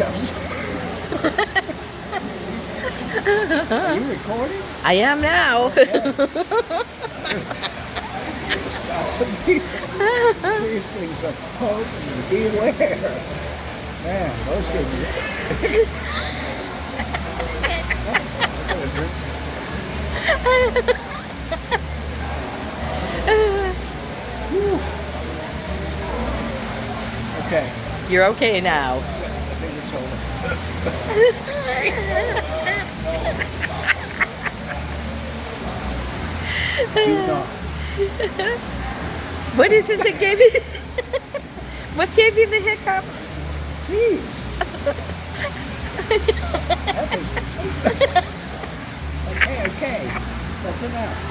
hiccups. Are you recording? I am now. These things are potent. Beware. Man, those give you. Okay. You're okay now. I think it's over. Do not. What is it that gave you? What gave you the hiccups? Please. Okay. That's enough.